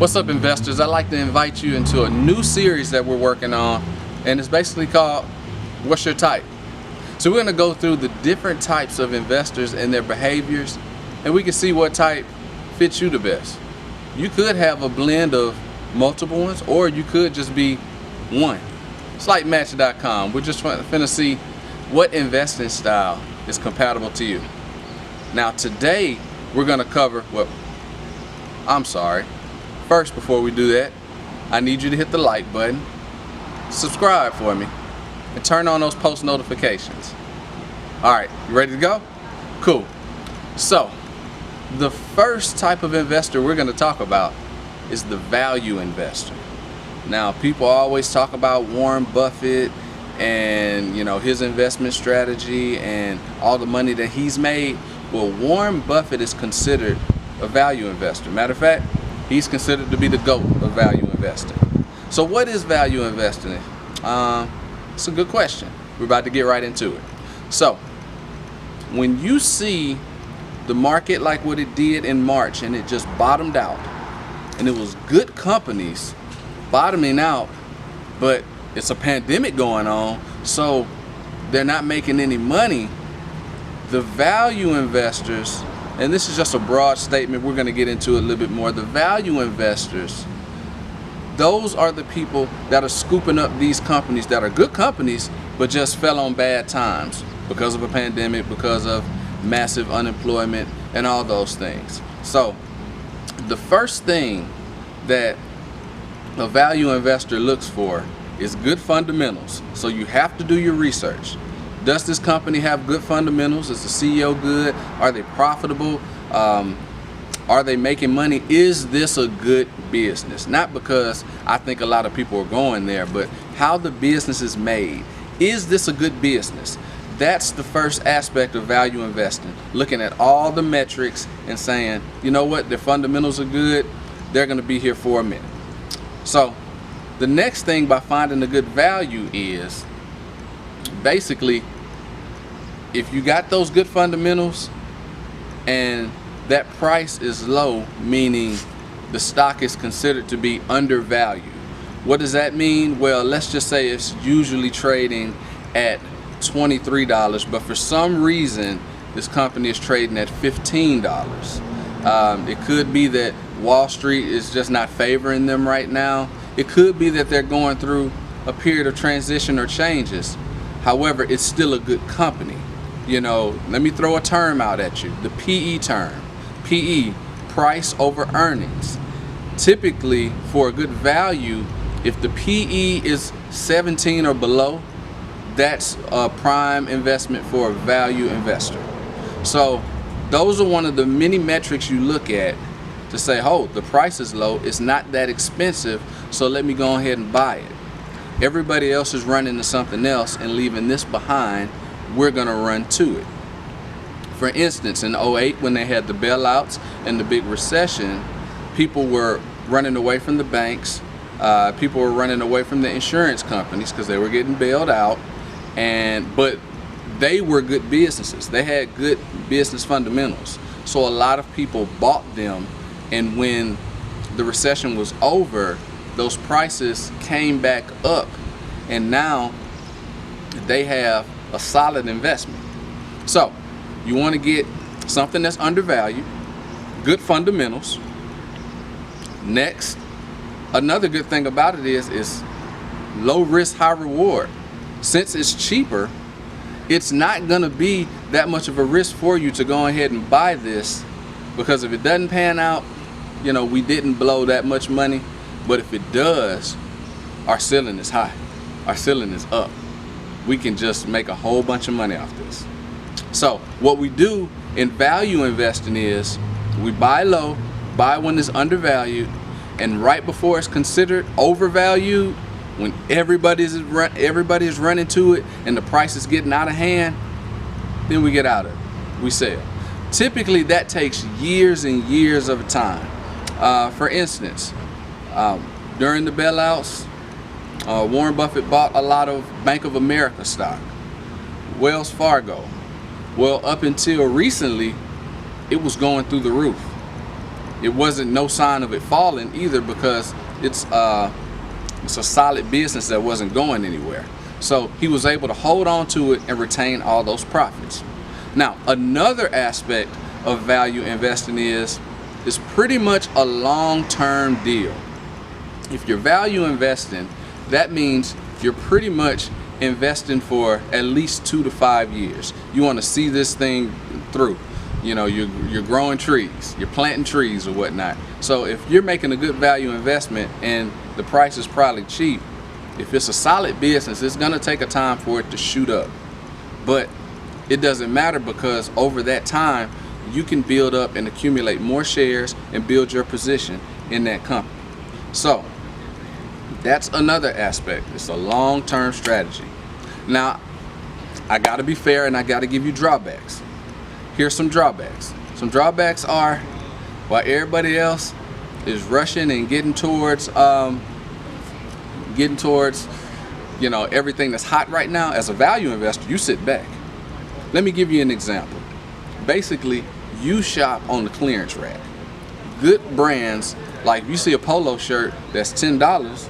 What's up, investors? I'd like to invite you into a new series that we're working on, and it's basically called What's Your Type? So we're going to go through the different types of investors and their behaviors, and we can see what type fits you the best. You could have a blend of multiple ones, or you could just be one. It's like Match.com. We're just trying to see what investing style is compatible to you. Now today we're going to cover First, before we do that, I need you to hit the like button, subscribe for me, and turn on those post notifications. Alright, you ready to go? Cool. So, the first type of investor we're going to talk about is the value investor. Now, people always talk about Warren Buffett and, his investment strategy and all the money that he's made. Well, Warren Buffett is considered a value investor. Matter of fact, he's considered to be the GOAT of value investing. So what is value investing? It's a good question. We're about to get right into it. So when you see the market like what it did in March and it just bottomed out, and it was good companies bottoming out, but it's a pandemic going on, so they're not making any money, the value investors, and this is just a broad statement, we're going to get into it a little bit more. The value investors, those are the people that are scooping up these companies that are good companies but just fell on bad times because of a pandemic, because of massive unemployment and all those things. So the first thing that a value investor looks for is good fundamentals. So you have to do your research. Does this company have good fundamentals? Is the CEO good? Are they profitable? Are they making money? Is this a good business? Not because I think a lot of people are going there, but how the business is made. Is this a good business? That's the first aspect of value investing. Looking at all the metrics and saying, you know what, their fundamentals are good. They're going to be here for a minute. So the next thing by finding a good value is basically, if you got those good fundamentals and that price is low, meaning the stock is considered to be undervalued. What does that mean? Well, let's just say it's usually trading at $23, but for some reason this company is trading at $15. It could be that Wall Street is just not favoring them right now. It could be that they're going through a period of transition or changes. However, it's still a good company. Let me throw a term out at you, the PE term. PE, price over earnings. Typically, for a good value, if the PE is 17 or below, that's a prime investment for a value investor. So those are one of the many metrics you look at to say, oh, the price is low, it's not that expensive, so let me go ahead and buy it. Everybody else is running to something else and leaving this behind. We're going to run to it. For instance, in 2008, when they had the bailouts and the big recession, people were running away from the banks. People were running away from the insurance companies because they were getting bailed out. But they were good businesses. They had good business fundamentals. So a lot of people bought them. And when the recession was over, those prices came back up, and now they have a solid investment. So you want to get something that's undervalued, good fundamentals. Next, another good thing about it is low risk, high reward. Since it's cheaper, it's not going to be that much of a risk for you to go ahead and buy this, because if it doesn't pan out, we didn't blow that much money. But if it does, our ceiling is high. Our ceiling is up. We can just make a whole bunch of money off this. So what we do in value investing is we buy low, buy when it's undervalued, and right before it's considered overvalued, when everybody is running to it and the price is getting out of hand, then we get out of it. We sell. Typically that takes years and years of time. For instance, during the bailouts, Warren Buffett bought a lot of Bank of America stock, Wells Fargo. Well, up until recently, it was going through the roof. it wasn't no sign of it falling either, because it's a solid business that wasn't going anywhere. So he was able to hold on to it and retain all those profits. Now, another aspect of value investing is pretty much a long-term deal. If you're value investing, that means you're pretty much investing for at least 2 to 5 years. You want to see this thing through. You know, you're growing trees, you're planting trees or whatnot. So if you're making a good value investment and the price is probably cheap, if it's a solid business, it's gonna take a time for it to shoot up. But it doesn't matter, because over that time, you can build up and accumulate more shares and build your position in that company. So that's another aspect. It's a long-term strategy. Now, I gotta be fair and I gotta give you drawbacks. Here's some drawbacks. Some drawbacks are, while everybody else is rushing and getting towards you know, everything that's hot right now, as a value investor, you sit back. Let me give you an example. Basically, you shop on the clearance rack. Good brands, like if you see a polo shirt that's $10,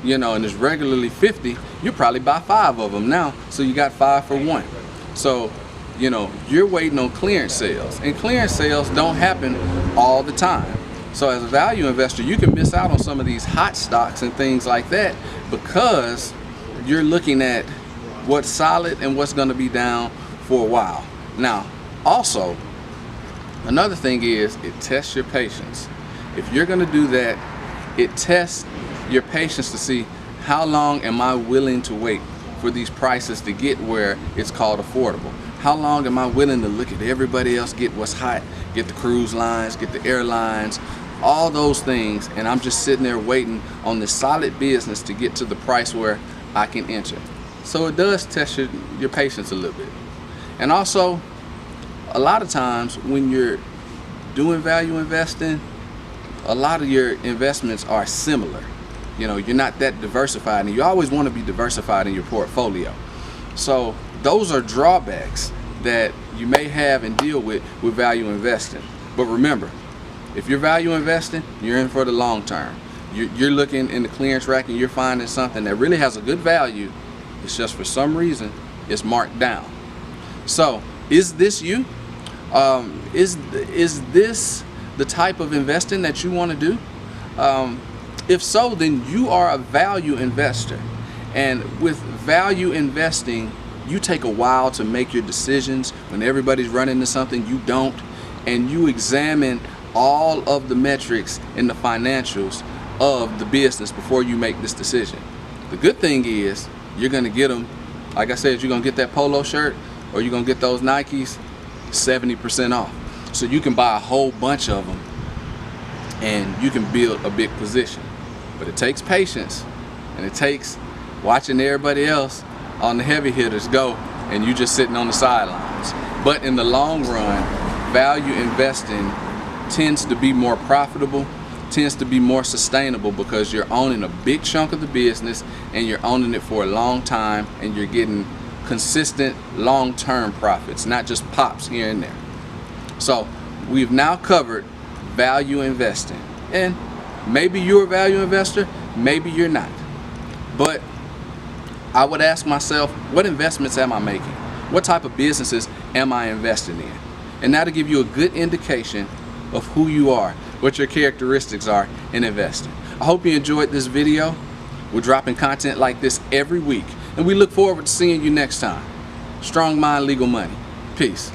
you know, and it's regularly $50, you probably buy 5 of them now, so you got 5 for 1. So, you know, you're waiting on clearance sales, and clearance sales don't happen all the time. So as a value investor, you can miss out on some of these hot stocks and things like that, because you're looking at what's solid and what's going to be down for a while. Now, also, another thing is, it tests your patience. If you're going to do that, it tests your patience to see how long am I willing to wait for these prices to get where it's called affordable. How long am I willing to look at everybody else get what's hot, get the cruise lines, get the airlines, all those things, and I'm just sitting there waiting on this solid business to get to the price where I can enter. So it does test your patience a little bit. And also, a lot of times when you're doing value investing, a lot of your investments are similar. You know, you're not that diversified, and you always want to be diversified in your portfolio. So those are drawbacks that you may have and deal with value investing. But remember, if you're value investing, you're in for the long term. You're looking in the clearance rack and you're finding something that really has a good value. It's just for some reason it's marked down. So is this you? Is this the type of investing that you want to do? If so, then you are a value investor. And with value investing, you take a while to make your decisions. When everybody's running to something, you don't. And you examine all of the metrics and the financials of the business before you make this decision. The good thing is, you're gonna get them, like I said, you're gonna get that polo shirt or you're gonna get those Nikes 70% off. So you can buy a whole bunch of them and you can build a big position. But it takes patience, and it takes watching everybody else on the heavy hitters go and you just sitting on the sidelines. But in the long run, value investing tends to be more profitable, tends to be more sustainable, because you're owning a big chunk of the business and you're owning it for a long time, and you're getting consistent long-term profits, not just pops here and there. So we've now covered value investing, and maybe you're a value investor, maybe you're not. But I would ask myself, what investments am I making? What type of businesses am I investing in? And that'll give you a good indication of who you are, what your characteristics are in investing. I hope you enjoyed this video. We're dropping content like this every week, and we look forward to seeing you next time. Strong Mind Legal Money. Peace.